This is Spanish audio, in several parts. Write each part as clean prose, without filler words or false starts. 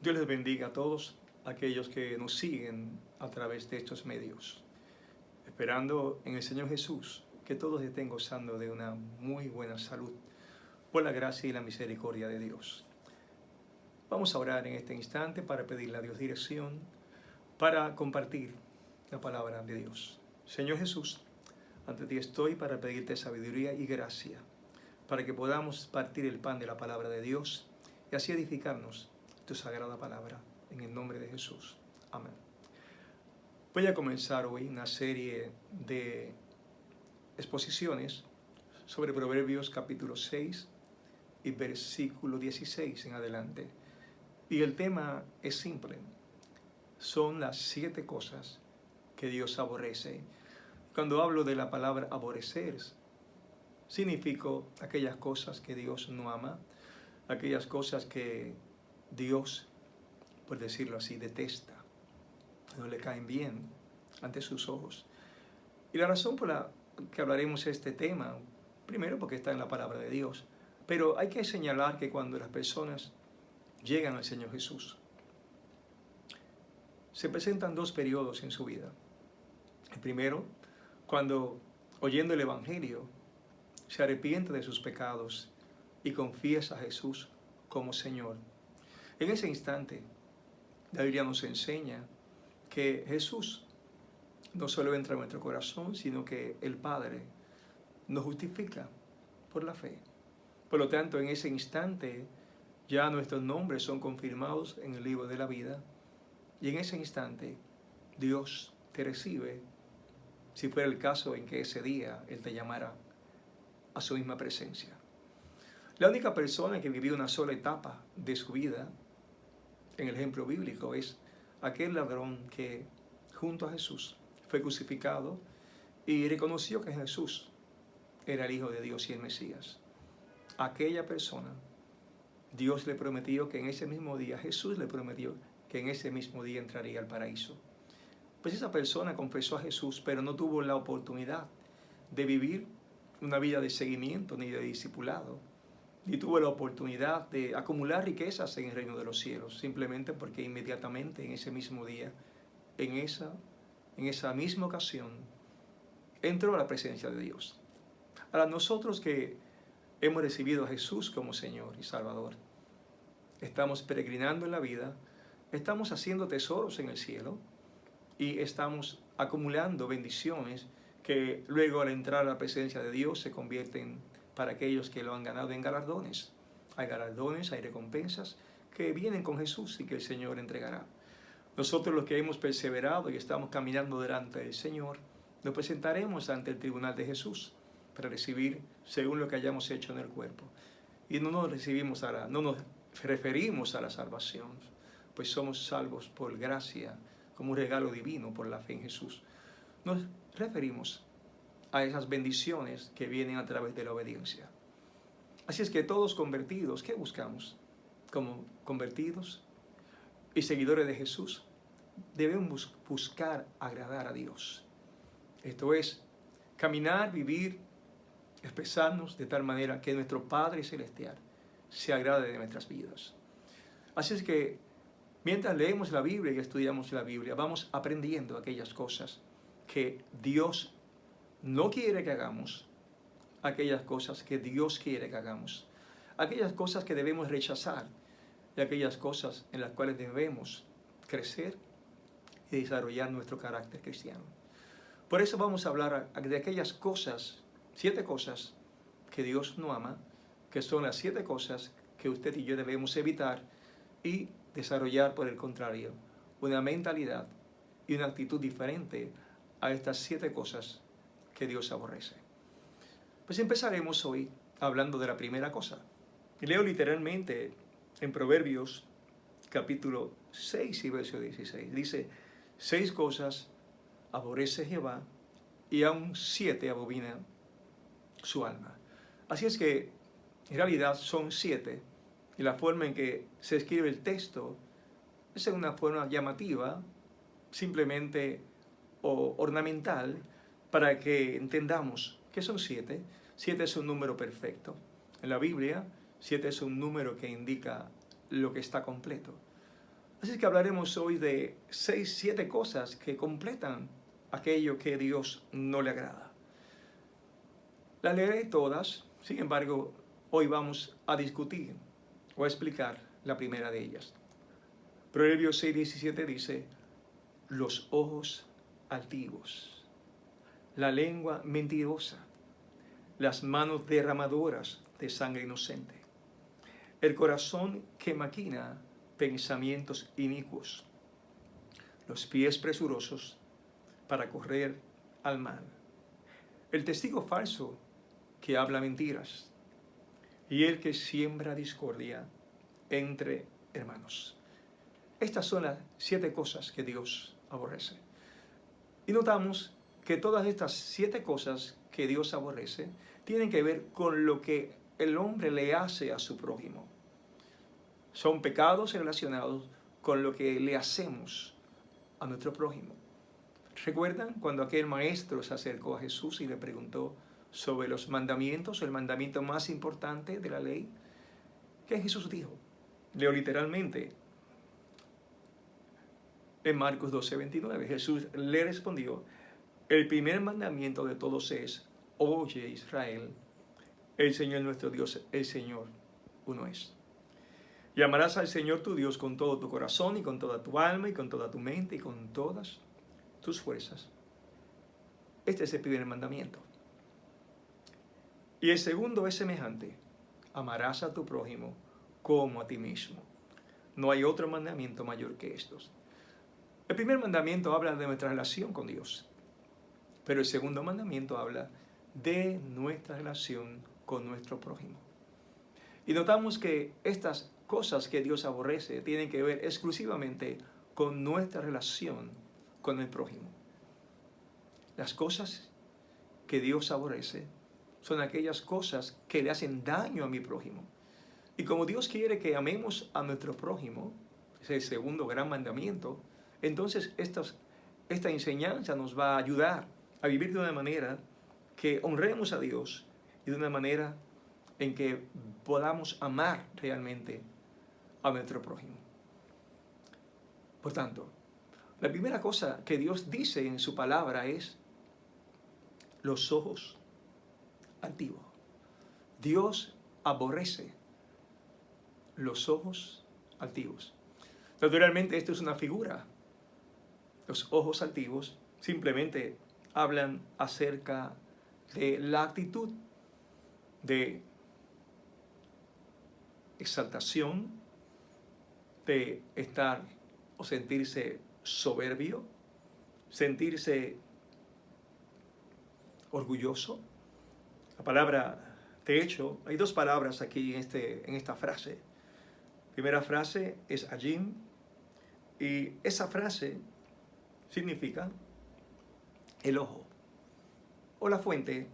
Dios les bendiga a todos aquellos que nos siguen a través de estos medios. Esperando en el Señor Jesús que todos estén gozando de una muy buena salud por la gracia y la misericordia de Dios. Vamos a orar en este instante para pedirle a Dios dirección para compartir la palabra de Dios. Señor Jesús, ante ti estoy para pedirte sabiduría y gracia para que podamos partir el pan de la palabra de Dios y así edificarnos tu sagrada palabra, en el nombre de Jesús. Amén. Voy a comenzar hoy una serie de exposiciones sobre Proverbios capítulo 6 y versículo 16 en adelante. Y el tema es simple. Son las 7 cosas que Dios aborrece. Cuando hablo de la palabra aborrecer, significa aquellas cosas que Dios no ama, aquellas cosas que Dios, por decirlo así, detesta, no le caen bien ante sus ojos. Y la razón por la que hablaremos de este tema, primero porque está en la palabra de Dios, pero hay que señalar que cuando las personas llegan al Señor Jesús, se presentan 2 periodos en su vida. El primero, cuando oyendo el Evangelio, se arrepiente de sus pecados y confiesa a Jesús como Señor. En ese instante, la Biblia nos enseña que Jesús no solo entra en nuestro corazón, sino que el Padre nos justifica por la fe. Por lo tanto, en ese instante ya nuestros nombres son confirmados en el libro de la vida y en ese instante Dios te recibe, si fuera el caso en que ese día Él te llamara a su misma presencia. La única persona que vivió una sola etapa de su vida, en el ejemplo bíblico, es aquel ladrón que junto a Jesús fue crucificado y reconoció que Jesús era el Hijo de Dios y el Mesías. Aquella persona, Dios le prometió que en ese mismo día, Jesús le prometió que en ese mismo día entraría al paraíso. Pues esa persona confesó a Jesús, pero no tuvo la oportunidad de vivir una vida de seguimiento ni de discipulado, ni tuvo la oportunidad de acumular riquezas en el reino de los cielos, simplemente porque inmediatamente en ese mismo día, en esa misma ocasión, entró a la presencia de Dios. Ahora, nosotros que hemos recibido a Jesús como Señor y Salvador, estamos peregrinando en la vida, estamos haciendo tesoros en el cielo y estamos acumulando bendiciones que luego al entrar a la presencia de Dios se convierten para aquellos que lo han ganado en galardones. Hay galardones, hay recompensas que vienen con Jesús y que el Señor entregará. Nosotros los que hemos perseverado y estamos caminando delante del Señor, nos presentaremos ante el tribunal de Jesús para recibir según lo que hayamos hecho en el cuerpo. Y no nos referimos a la salvación, pues somos salvos por gracia, como un regalo divino por la fe en Jesús. Nos referimos a esas bendiciones que vienen a través de la obediencia. Así es que todos convertidos, ¿qué buscamos? Como convertidos y seguidores de Jesús, debemos buscar agradar a Dios. Esto es, caminar, vivir, expresarnos de tal manera que nuestro Padre Celestial se agrade de nuestras vidas. Así es que mientras leemos la Biblia y estudiamos la Biblia, vamos aprendiendo aquellas cosas que Dios no quiere que hagamos, aquellas cosas que Dios quiere que hagamos, aquellas cosas que debemos rechazar y aquellas cosas en las cuales debemos crecer y desarrollar nuestro carácter cristiano. Por eso vamos a hablar de aquellas cosas, 7 cosas que Dios no ama, que son las 7 cosas que usted y yo debemos evitar y desarrollar, por el contrario, una mentalidad y una actitud diferente a estas 7 cosas que Dios aborrece. Pues empezaremos hoy hablando de la primera cosa. Leo literalmente en Proverbios capítulo 6 y verso 16. Dice, 6 cosas aborrece Jehová y aún 7 abomina su alma. Así es que en realidad son 7 y la forma en que se escribe el texto es en una forma llamativa, simplemente o ornamental, para que entendamos que son 7. 7 es un número perfecto. En la Biblia, 7 es un número que indica lo que está completo. Así que hablaremos hoy de 7 cosas que completan aquello que a Dios no le agrada. Las leeré todas, sin embargo, hoy vamos a discutir o a explicar la primera de ellas. Proverbios 6:17 dice, los ojos altivos, la lengua mentirosa, las manos derramadoras de sangre inocente, el corazón que maquina pensamientos inicuos, los pies presurosos para correr al mal, el testigo falso que habla mentiras y el que siembra discordia entre hermanos. Estas son las 7 cosas que Dios aborrece. Y notamos que todas estas 7 cosas que Dios aborrece tienen que ver con lo que el hombre le hace a su prójimo. Son pecados relacionados con lo que le hacemos a nuestro prójimo. ¿Recuerdan cuando aquel maestro se acercó a Jesús y le preguntó sobre los mandamientos, el mandamiento más importante de la ley? ¿Qué Jesús dijo? Leo literalmente en Marcos 12:29. Jesús le respondió, el primer mandamiento de todos es, oye Israel, el Señor nuestro Dios, el Señor uno es. Y amarás al Señor tu Dios con todo tu corazón y con toda tu alma y con toda tu mente y con todas tus fuerzas. Este es el primer mandamiento. Y el segundo es semejante. Amarás a tu prójimo como a ti mismo. No hay otro mandamiento mayor que estos. El primer mandamiento habla de nuestra relación con Dios. Pero el segundo mandamiento habla de nuestra relación con nuestro prójimo. Y notamos que estas cosas que Dios aborrece tienen que ver exclusivamente con nuestra relación con el prójimo. Las cosas que Dios aborrece son aquellas cosas que le hacen daño a mi prójimo. Y como Dios quiere que amemos a nuestro prójimo, es el segundo gran mandamiento, entonces esta enseñanza nos va a ayudar a vivir de una manera que honremos a Dios y de una manera en que podamos amar realmente a nuestro prójimo. Por tanto, la primera cosa que Dios dice en su palabra es los ojos altivos. Dios aborrece los ojos altivos. Naturalmente, esto es una figura. Los ojos altivos simplemente hablan acerca de la actitud de exaltación, de estar o sentirse soberbio, sentirse orgulloso. La palabra, de hecho, hay 2 palabras aquí en esta frase. La primera frase es ajim, y esa frase significa el ojo o la fuente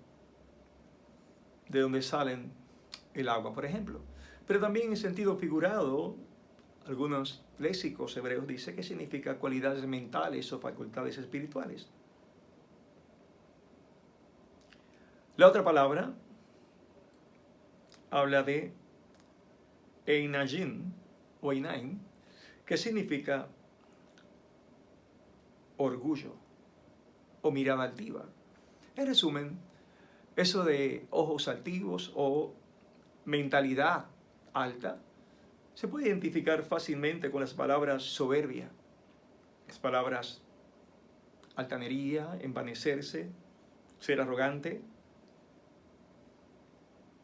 de donde salen el agua, por ejemplo. Pero también en sentido figurado, algunos léxicos hebreos dicen que significa cualidades mentales o facultades espirituales. La otra palabra habla de einajim o einaim, que significa orgullo o mirada altiva. En resumen, eso de ojos altivos o mentalidad alta se puede identificar fácilmente con las palabras soberbia, las palabras altanería, envanecerse, ser arrogante,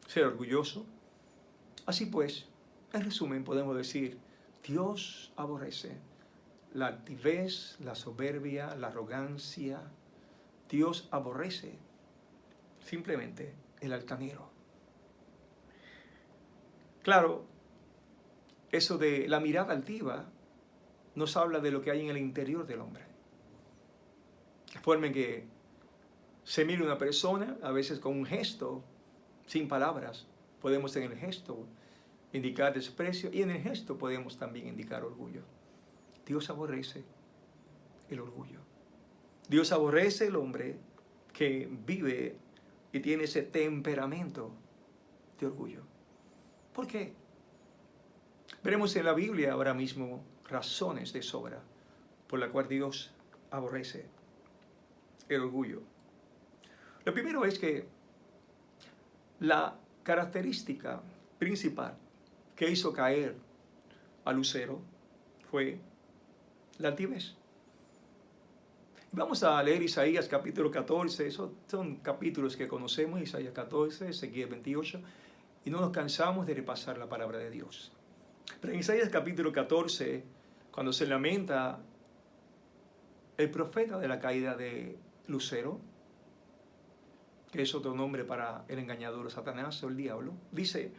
ser orgulloso. Así pues, en resumen podemos decir, Dios aborrece la altivez, la soberbia, la arrogancia. Dios aborrece simplemente el altanero. Claro, eso de la mirada altiva nos habla de lo que hay en el interior del hombre. La forma en que se mira una persona, a veces con un gesto, sin palabras, podemos en el gesto indicar desprecio y en el gesto podemos también indicar orgullo. Dios aborrece el orgullo. Dios aborrece el hombre que vive y tiene ese temperamento de orgullo. ¿Por qué? Veremos en la Biblia ahora mismo razones de sobra por la cual Dios aborrece el orgullo. Lo primero es que la característica principal que hizo caer a Lucero fue la altivez. Vamos a leer Isaías capítulo 14, son capítulos que conocemos, Isaías 14, Ezequiel 28, y no nos cansamos de repasar la palabra de Dios. Pero en Isaías capítulo 14, cuando se lamenta el profeta de la caída de Lucero, que es otro nombre para el engañador Satanás o el diablo, dice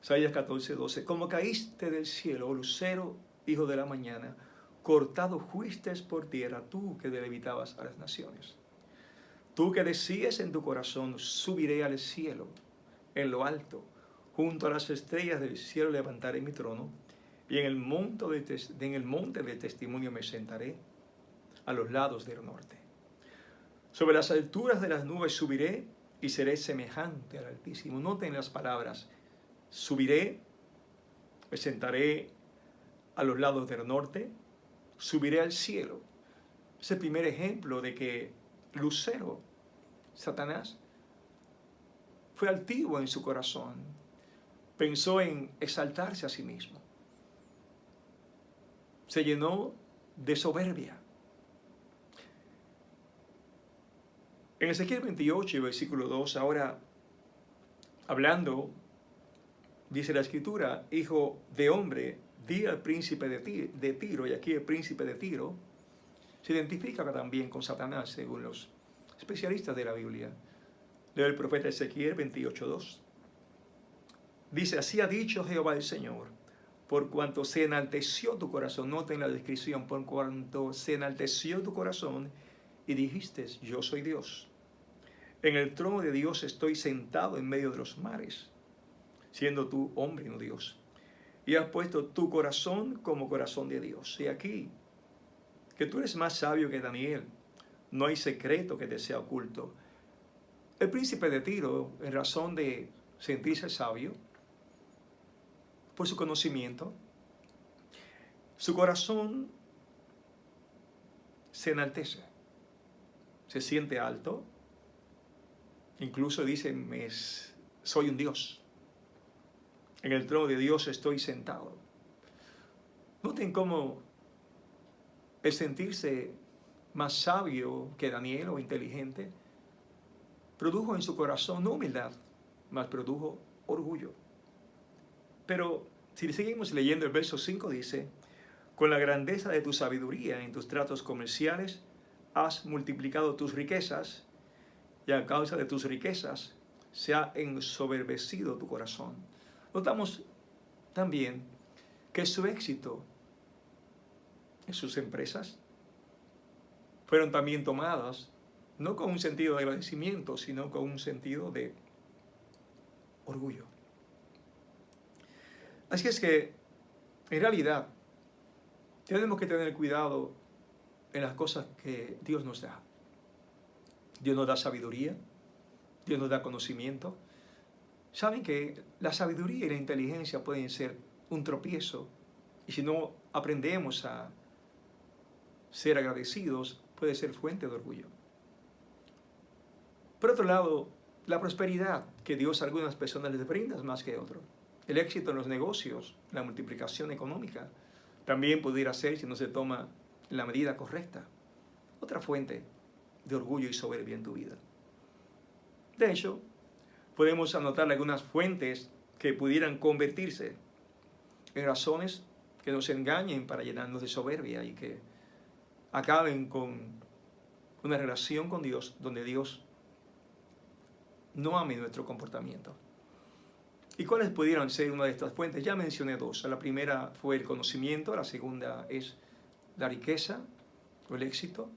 Isaías 14, 12, como caíste del cielo, oh Lucero, hijo de la mañana, cortado fuiste por tierra, tú que levitabas a las naciones. Tú que decías en tu corazón, subiré al cielo, en lo alto, junto a las estrellas del cielo levantaré mi trono, y en el monte del testimonio me sentaré, a los lados del norte. Sobre las alturas de las nubes subiré y seré semejante al Altísimo. Noten las palabras, subiré, me sentaré a los lados del norte, subiré al cielo. Es el primer ejemplo de que Lucero, Satanás, fue altivo en su corazón. Pensó en exaltarse a sí mismo. Se llenó de soberbia. En Ezequiel 28, versículo 2, ahora hablando, dice la Escritura, hijo de hombre, di al príncipe de Tiro, y aquí el príncipe de Tiro se identifica también con Satanás, según los especialistas de la Biblia. Leo el profeta Ezequiel 28:2. Dice, así ha dicho Jehová el Señor, por cuanto se enalteció tu corazón, noten la descripción, por cuanto se enalteció tu corazón, y dijiste, yo soy Dios. En el trono de Dios estoy sentado en medio de los mares, siendo tú hombre y no Dios. Y has puesto tu corazón como corazón de Dios. Y aquí, que tú eres más sabio que Daniel, no hay secreto que te sea oculto. El príncipe de Tiro, en razón de sentirse sabio, por su conocimiento, su corazón se enaltece, se siente alto, incluso dice, soy un Dios. En el trono de Dios estoy sentado. Noten cómo el sentirse más sabio que Daniel o inteligente produjo en su corazón no humildad, mas produjo orgullo. Pero si seguimos leyendo el verso 5 dice, con la grandeza de tu sabiduría en tus tratos comerciales has multiplicado tus riquezas, y a causa de tus riquezas se ha ensoberbecido tu corazón. Notamos también que su éxito en sus empresas fueron también tomadas no con un sentido de agradecimiento, sino con un sentido de orgullo. Así es que, en realidad, tenemos que tener cuidado en las cosas que Dios nos da. Dios nos da sabiduría, Dios nos da conocimiento. Saben que la sabiduría y la inteligencia pueden ser un tropiezo, y si no aprendemos a ser agradecidos, puede ser fuente de orgullo. Por otro lado, la prosperidad que Dios a algunas personas les brinda es más que a otros. El éxito en los negocios, la multiplicación económica, también pudiera ser, si no se toma la medida correcta, otra fuente de orgullo y soberbia en tu vida. De hecho, podemos anotar algunas fuentes que pudieran convertirse en razones que nos engañen para llenarnos de soberbia y que acaben con una relación con Dios donde Dios no ame nuestro comportamiento. ¿Y cuáles pudieran ser una de estas fuentes? Ya mencioné dos. La primera fue el conocimiento, la segunda es la riqueza o el éxito.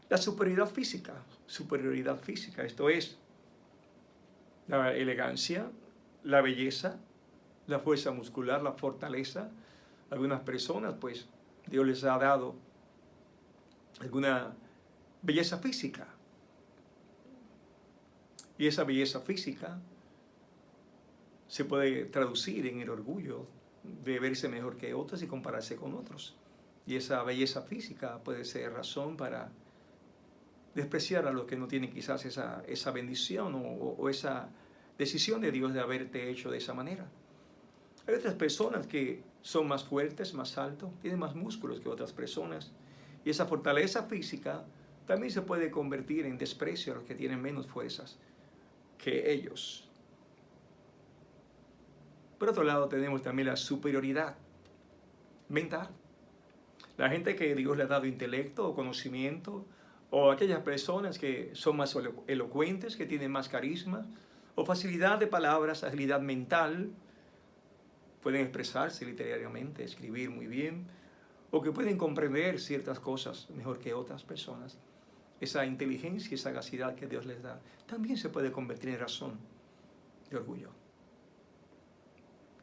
La superioridad física, esto es la elegancia, la belleza, la fuerza muscular, la fortaleza. Algunas personas, pues, Dios les ha dado alguna belleza física. Y esa belleza física se puede traducir en el orgullo de verse mejor que otros y compararse con otros. Y esa belleza física puede ser razón para despreciar a los que no tienen quizás esa bendición o esa decisión de Dios de haberte hecho de esa manera. Hay otras personas que son más fuertes, más altos, tienen más músculos que otras personas. Y esa fortaleza física también se puede convertir en desprecio a los que tienen menos fuerzas que ellos. Por otro lado, tenemos también la superioridad mental. La gente que Dios le ha dado intelecto o conocimiento, o aquellas personas que son más elocuentes, que tienen más carisma, o facilidad de palabras, agilidad mental, pueden expresarse literariamente, escribir muy bien, o que pueden comprender ciertas cosas mejor que otras personas. Esa inteligencia y sagacidad que Dios les da también se puede convertir en razón de orgullo.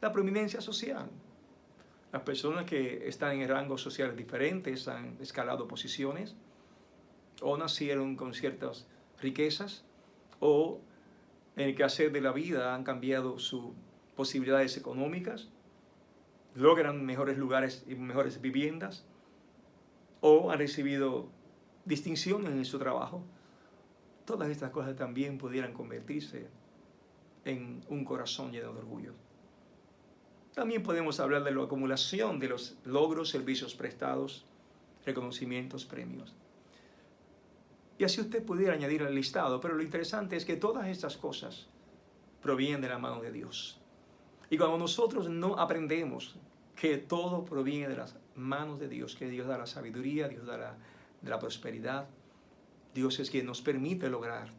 La prominencia social. Las personas que están en rangos sociales diferentes han escalado posiciones, o nacieron con ciertas riquezas, o en el quehacer de la vida han cambiado sus posibilidades económicas, logran mejores lugares y mejores viviendas, o han recibido distinciones en su trabajo. Todas estas cosas también pudieran convertirse en un corazón lleno de orgullo. También podemos hablar de la acumulación de los logros, servicios prestados, reconocimientos, premios. Y así usted pudiera añadir al listado, pero lo interesante es que todas estas cosas provienen de la mano de Dios. Y cuando nosotros no aprendemos que todo proviene de las manos de Dios, que Dios da la sabiduría, Dios da la prosperidad, Dios es quien nos permite lograr.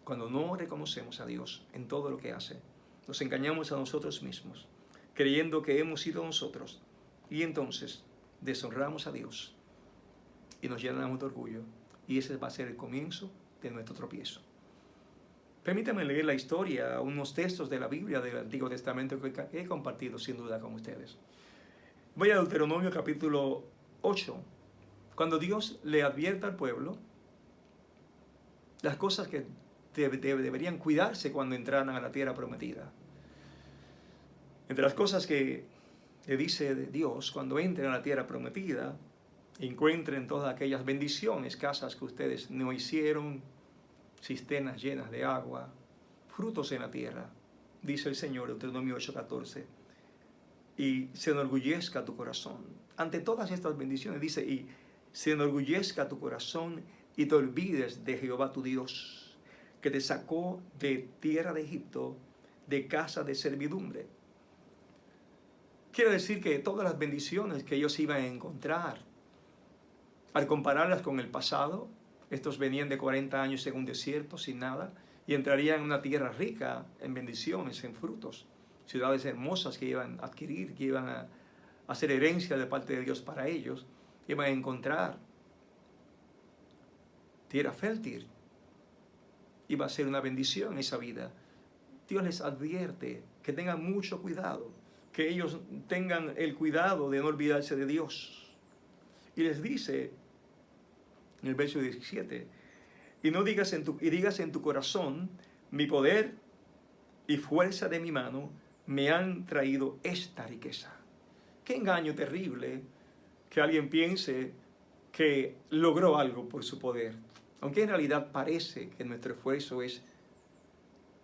Cuando no reconocemos a Dios en todo lo que hace, nos engañamos a nosotros mismos, creyendo que hemos sido nosotros, y entonces deshonramos a Dios y nos llenamos de orgullo, y ese va a ser el comienzo de nuestro tropiezo. Permítanme leer la historia, unos textos de la Biblia del Antiguo Testamento que he compartido sin duda con ustedes. Voy a Deuteronomio capítulo 8, cuando Dios le advierte al pueblo las cosas que deberían cuidarse cuando entraran a la tierra prometida. Entre las cosas que le dice Dios cuando entren a la tierra prometida, encuentren todas aquellas bendiciones, casas que ustedes no hicieron, cisternas llenas de agua, frutos en la tierra, dice el Señor, Deuteronomio 8:14, y se enorgullezca tu corazón. Ante todas estas bendiciones dice, y se enorgullezca tu corazón y te olvides de Jehová tu Dios, que te sacó de tierra de Egipto, de casa de servidumbre. Quiere decir que todas las bendiciones que ellos iban a encontrar, al compararlas con el pasado, estos venían de 40 años en un desierto sin nada y entrarían en una tierra rica en bendiciones, en frutos, ciudades hermosas que iban a adquirir, que iban a hacer herencia de parte de Dios para ellos, iban a encontrar tierra fértil, iba a ser una bendición esa vida. Dios les advierte que tengan mucho cuidado, que ellos tengan el cuidado de no olvidarse de Dios. Y les dice en el verso 17, y digas en tu corazón, mi poder y fuerza de mi mano me han traído esta riqueza. Qué engaño terrible que alguien piense que logró algo por su poder, aunque en realidad parece que nuestro esfuerzo es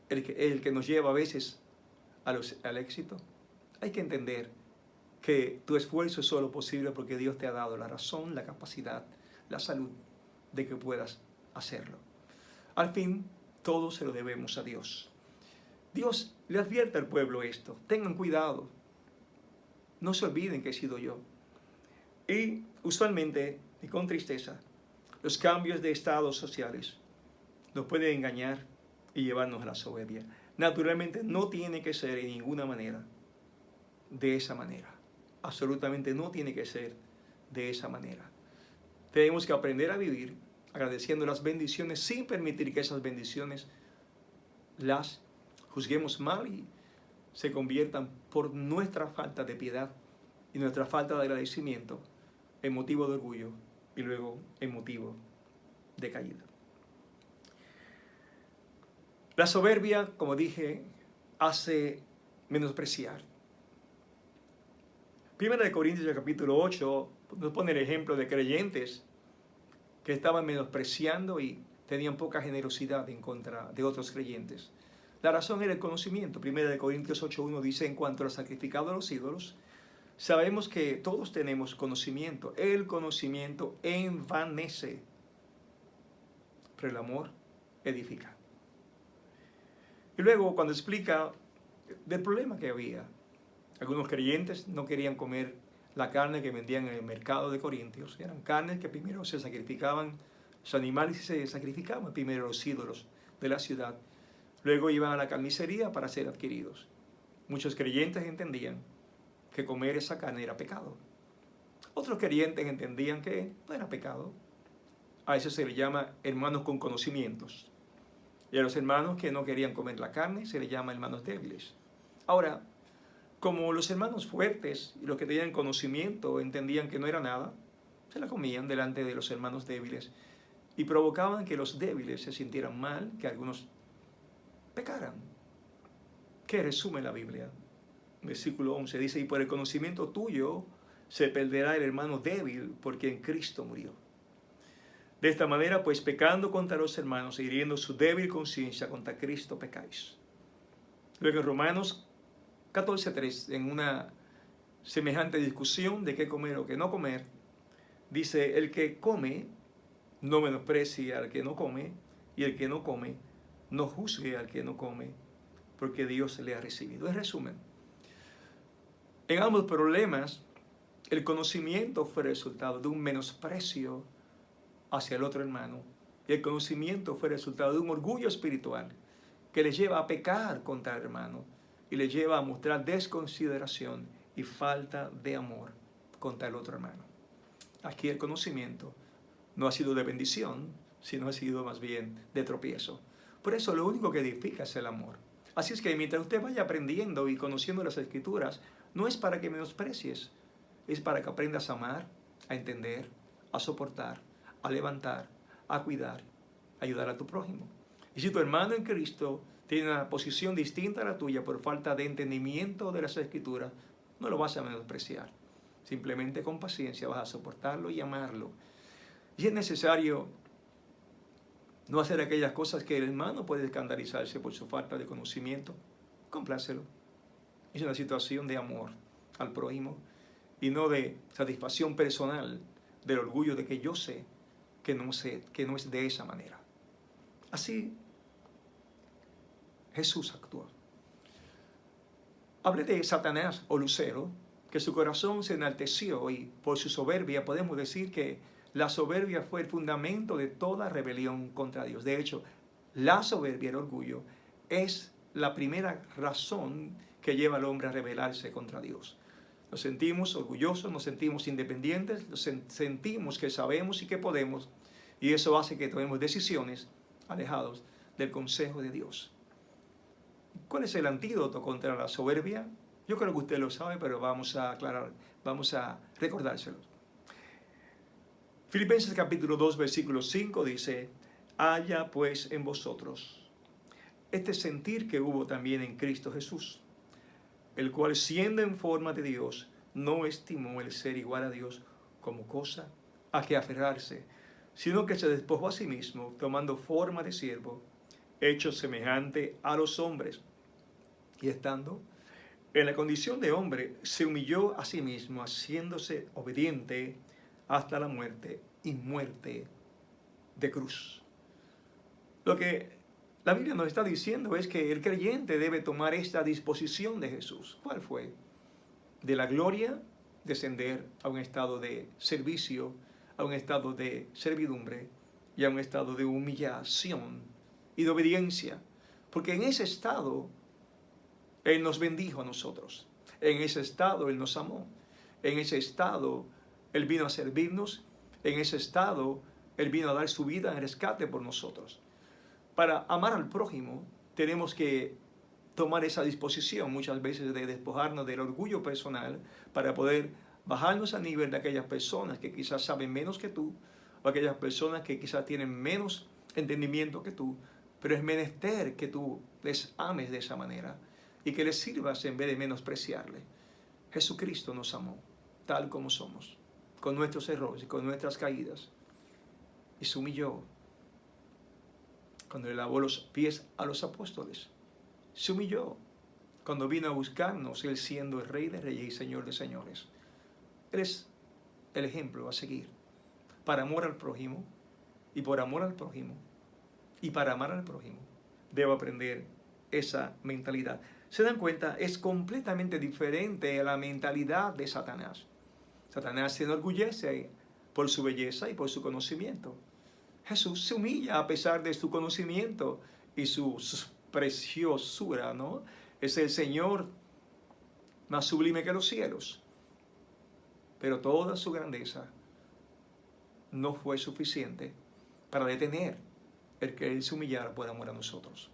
el que nos lleva a veces al éxito. Hay que entender que tu esfuerzo es solo posible porque Dios te ha dado la razón, la capacidad, la salud de que puedas hacerlo. Al fin, todo se lo debemos a Dios. Dios le advierte al pueblo esto. Tengan cuidado. No se olviden que he sido yo. Y usualmente, y con tristeza, los cambios de estados sociales nos pueden engañar y llevarnos a la soberbia. Naturalmente no tiene que ser en ninguna manera de esa manera. Absolutamente no tiene que ser de esa manera. Tenemos que aprender a vivir agradeciendo las bendiciones sin permitir que esas bendiciones las juzguemos mal y se conviertan por nuestra falta de piedad y nuestra falta de agradecimiento en motivo de orgullo y luego en motivo de caída. La soberbia, como dije, hace menospreciar. Primera de Corintios capítulo 8 nos pone el ejemplo de creyentes que estaban menospreciando y tenían poca generosidad en contra de otros creyentes. La razón era el conocimiento. Primera de Corintios 8:1 dice, en cuanto al sacrificado a los ídolos, sabemos que todos tenemos conocimiento. El conocimiento envanece, pero el amor edifica. Y luego cuando explica del problema que había, algunos creyentes no querían comer la carne que vendían en el mercado de Corintios. Eran carnes que primero se sacrificaban, los animales se sacrificaban primero los ídolos de la ciudad. Luego iban a la carnicería para ser adquiridos. Muchos creyentes entendían que comer esa carne era pecado. Otros creyentes entendían que no era pecado. A eso se le llama hermanos con conocimientos. Y a los hermanos que no querían comer la carne se les llama hermanos débiles. Ahora, como los hermanos fuertes y los que tenían conocimiento entendían que no era nada, se la comían delante de los hermanos débiles y provocaban que los débiles se sintieran mal, que algunos pecaran. ¿Qué resume la Biblia? Versículo 11 dice, y por el conocimiento tuyo se perderá el hermano débil porque en Cristo murió. De esta manera, pues pecando contra los hermanos e hiriendo su débil conciencia, contra Cristo pecáis. Luego en Romanos 14:3, en una semejante discusión de qué comer o qué no comer, dice, el que come no menosprecie al que no come, y el que no come no juzgue al que no come, porque Dios le ha recibido. En resumen, en ambos problemas, el conocimiento fue resultado de un menosprecio hacia el otro hermano, y el conocimiento fue resultado de un orgullo espiritual que le lleva a pecar contra el hermano y le lleva a mostrar desconsideración y falta de amor contra el otro hermano. Aquí el conocimiento no ha sido de bendición, sino ha sido más bien de tropiezo. Por eso lo único que edifica es el amor. Así es que mientras usted vaya aprendiendo y conociendo las Escrituras, no es para que menosprecies, es para que aprendas a amar, a entender, a soportar, a levantar, a cuidar, a ayudar a tu prójimo. Y si tu hermano en Cristo tiene una posición distinta a la tuya por falta de entendimiento de las Escrituras, no lo vas a menospreciar. Simplemente con paciencia vas a soportarlo y amarlo. Y es necesario no hacer aquellas cosas que el hermano puede escandalizarse por su falta de conocimiento. Complácelo. Es una situación de amor al prójimo y no de satisfacción personal del orgullo de que yo sé que no es de esa manera. Así Jesús actuó. Hablé de Satanás o Lucero, que su corazón se enalteció y por su soberbia podemos decir que la soberbia fue el fundamento de toda rebelión contra Dios. De hecho, la soberbia, el orgullo, es la primera razón que lleva al hombre a rebelarse contra Dios. Nos sentimos orgullosos, nos sentimos independientes, nos sentimos que sabemos y que podemos, y eso hace que tomemos decisiones alejados del consejo de Dios. ¿Cuál es el antídoto contra la soberbia? Yo creo que usted lo sabe, pero vamos a aclarar, vamos a recordárselo. Filipenses capítulo 2, versículo 5 dice, haya pues en vosotros este sentir que hubo también en Cristo Jesús, el cual siendo en forma de Dios, no estimó el ser igual a Dios como cosa a que aferrarse, sino que se despojó a sí mismo, tomando forma de siervo, hecho semejante a los hombres, y estando en la condición de hombre, se humilló a sí mismo, haciéndose obediente hasta la muerte y muerte de cruz. Lo que la Biblia nos está diciendo es que el creyente debe tomar esta disposición de Jesús. ¿Cuál fue? De la gloria, descender a un estado de servicio, a un estado de servidumbre y a un estado de humillación y de obediencia. Porque en ese estado Él nos bendijo a nosotros. En ese estado Él nos amó. En ese estado Él vino a servirnos. En ese estado Él vino a dar su vida en rescate por nosotros. Para amar al prójimo tenemos que tomar esa disposición muchas veces de despojarnos del orgullo personal para poder bajarnos al nivel de aquellas personas que quizás saben menos que tú o aquellas personas que quizás tienen menos entendimiento que tú, pero es menester que tú les ames de esa manera y que le sirvas en vez de menospreciarle. Jesucristo nos amó tal como somos, con nuestros errores y con nuestras caídas, y se humilló cuando le lavó los pies a los apóstoles. Se humilló cuando vino a buscarnos, Él siendo el Rey de Reyes y Señor de Señores. Él es el ejemplo a seguir para amor al prójimo, y por amor al prójimo y para amar al prójimo debo aprender esa mentalidad. ¿Se dan cuenta? Es completamente diferente a la mentalidad de Satanás. Satanás se enorgullece por su belleza y por su conocimiento. Jesús se humilla a pesar de su conocimiento y su preciosura, ¿no? Es el Señor más sublime que los cielos. Pero toda su grandeza no fue suficiente para detener el que Él se humillara por amor a nosotros.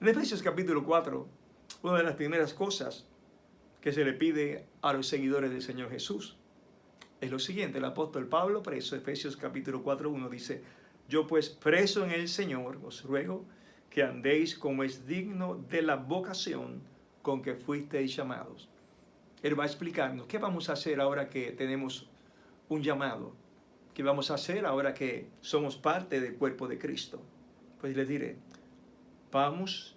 En Efesios capítulo 4, una de las primeras cosas que se le pide a los seguidores del Señor Jesús es lo siguiente. El apóstol Pablo, preso, Efesios capítulo 4, 1 dice: yo pues, preso en el Señor, os ruego que andéis como es digno de la vocación con que fuisteis llamados. Él va a explicarnos qué vamos a hacer ahora que tenemos un llamado, qué vamos a hacer ahora que somos parte del cuerpo de Cristo. Pues les diré, vamos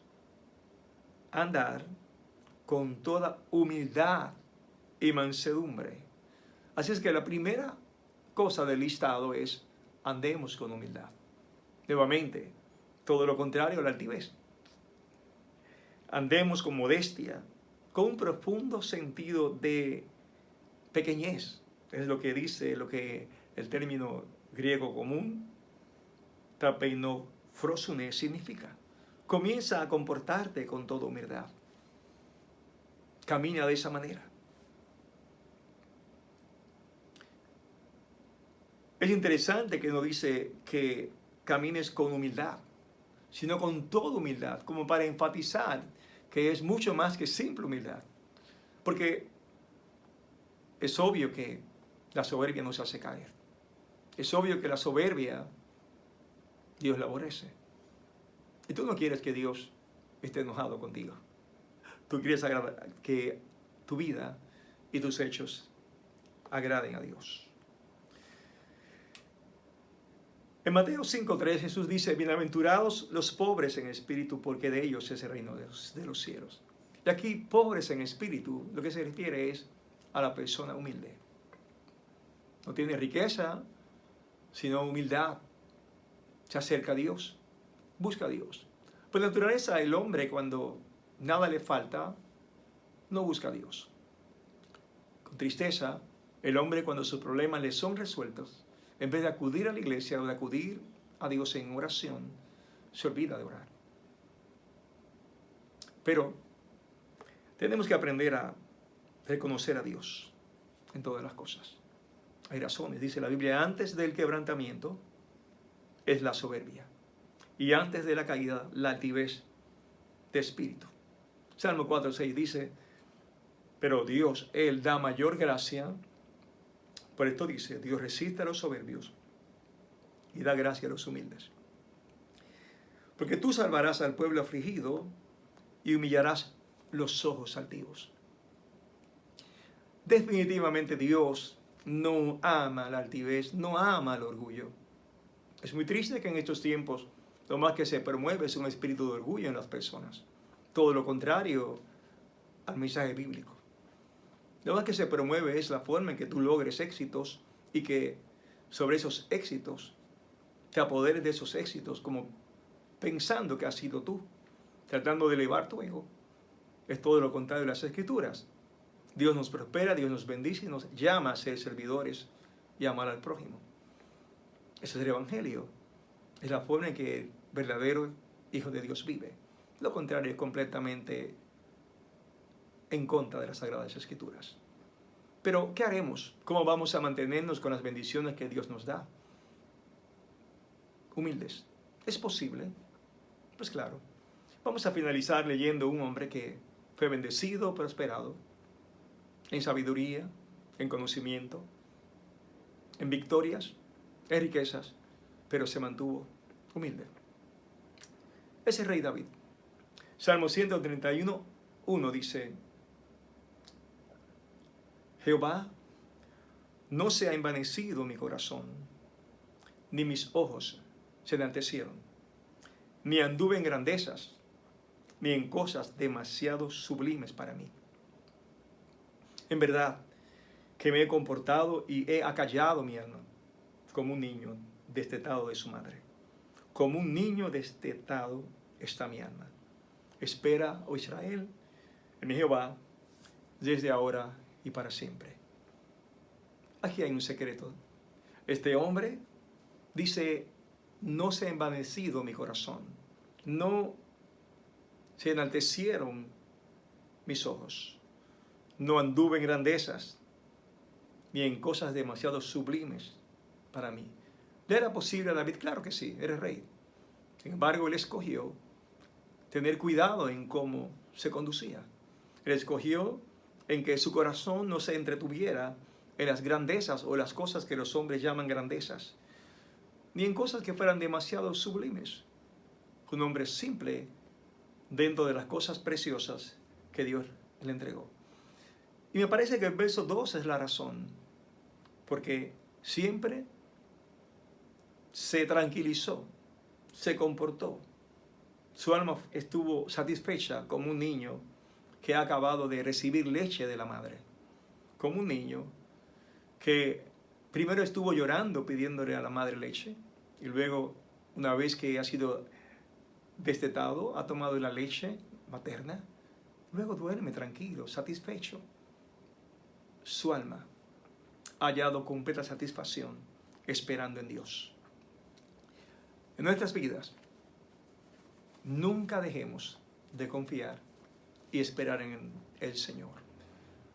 a andar con toda humildad y mansedumbre. Así es que la primera cosa del listado es: andemos con humildad. Nuevamente, todo lo contrario a la altivez. Andemos con modestia, con un profundo sentido de pequeñez. Es lo que dice, lo que el término griego común, tapeinofrosune, significa. Comienza a comportarte con toda humildad. Camina de esa manera. Es interesante que no dice que camines con humildad, sino con toda humildad, como para enfatizar que es mucho más que simple humildad. Porque es obvio que la soberbia nos hace caer. Es obvio que la soberbia Dios la aborrece. Y tú no quieres que Dios esté enojado contigo. Tú quieres que tu vida y tus hechos agraden a Dios. En Mateo 5:3 Jesús dice: bienaventurados los pobres en espíritu, porque de ellos es el reino de los cielos. Y aquí, pobres en espíritu, lo que se refiere es a la persona humilde. No tiene riqueza, sino humildad. Se acerca a Dios, busca a Dios. Por naturaleza, el hombre, cuando nada le falta, no busca a Dios. Con tristeza, el hombre, cuando sus problemas le son resueltos, en vez de acudir a la iglesia o de acudir a Dios en oración, se olvida de orar. Pero tenemos que aprender a reconocer a Dios en todas las cosas. Hay razones, dice la Biblia: antes del quebrantamiento es la soberbia, y antes de la caída, la altivez de espíritu. Salmo 4:6 dice: pero Dios, Él da mayor gracia. Por esto dice: Dios resiste a los soberbios y da gracia a los humildes. Porque tú salvarás al pueblo afligido y humillarás los ojos altivos. Definitivamente Dios no ama la altivez, no ama el orgullo. Es muy triste que en estos tiempos lo más que se promueve es un espíritu de orgullo en las personas. Todo lo contrario al mensaje bíblico. Lo más que se promueve es la forma en que tú logres éxitos y que sobre esos éxitos te apoderes de esos éxitos como pensando que has sido tú, tratando de elevar tu ego. Es todo lo contrario de las Escrituras. Dios nos prospera, Dios nos bendice y nos llama a ser servidores y amar al prójimo. Ese es el Evangelio. Es la forma en que el verdadero Hijo de Dios vive. Lo contrario es completamente en contra de las Sagradas Escrituras. Pero, ¿qué haremos? ¿Cómo vamos a mantenernos con las bendiciones que Dios nos da? Humildes. ¿Es posible? Pues claro. Vamos a finalizar leyendo un hombre que fue bendecido, prosperado, en sabiduría, en conocimiento, en victorias, en riquezas, pero se mantuvo humilde. Es el rey David. Salmo 131, 1 dice: Jehová, no se ha envanecido mi corazón, ni mis ojos se enaltecieron, ni anduve en grandezas, ni en cosas demasiado sublimes para mí. En verdad que me he comportado y he acallado mi alma, como un niño destetado de su madre. Como un niño destetado está mi alma. Espera, oh Israel, en mi Jehová, desde ahora y para siempre. Aquí hay un secreto. Este hombre dice: no se ha envanecido mi corazón, no se enaltecieron mis ojos, no anduve en grandezas, ni en cosas demasiado sublimes para mí. ¿Le era posible a David? Claro que sí, era rey. Sin embargo, él escogió tener cuidado en cómo se conducía. Él escogió en que su corazón no se entretuviera en las grandezas o las cosas que los hombres llaman grandezas, ni en cosas que fueran demasiado sublimes. Un hombre simple dentro de las cosas preciosas que Dios le entregó. Y me parece que el verso 2 es la razón, porque siempre se tranquilizó, se comportó. Su alma estuvo satisfecha como un niño que ha acabado de recibir leche de la madre. Como un niño que primero estuvo llorando pidiéndole a la madre leche, y luego, una vez que ha sido destetado, ha tomado la leche materna, luego duerme tranquilo, satisfecho. Su alma ha hallado completa satisfacción esperando en Dios. En nuestras vidas, nunca dejemos de confiar y esperar en el Señor.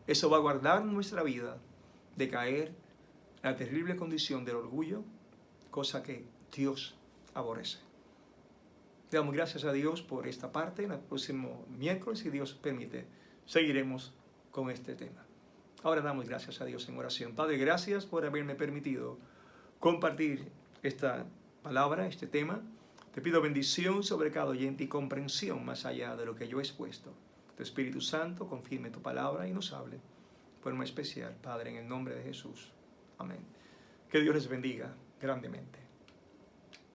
Eso va a guardar nuestra vida de caer en la terrible condición del orgullo, cosa que Dios aborrece. Le damos gracias a Dios por esta parte. En el próximo miércoles, si Dios permite, seguiremos con este tema. Ahora damos gracias a Dios en oración. Padre, gracias por haberme permitido compartir esta palabra, este tema. Te pido bendición sobre cada oyente y comprensión más allá de lo que yo he expuesto. Tu Espíritu Santo confirme tu palabra y nos hable de forma especial, Padre, en el nombre de Jesús. Amén. Que Dios les bendiga grandemente.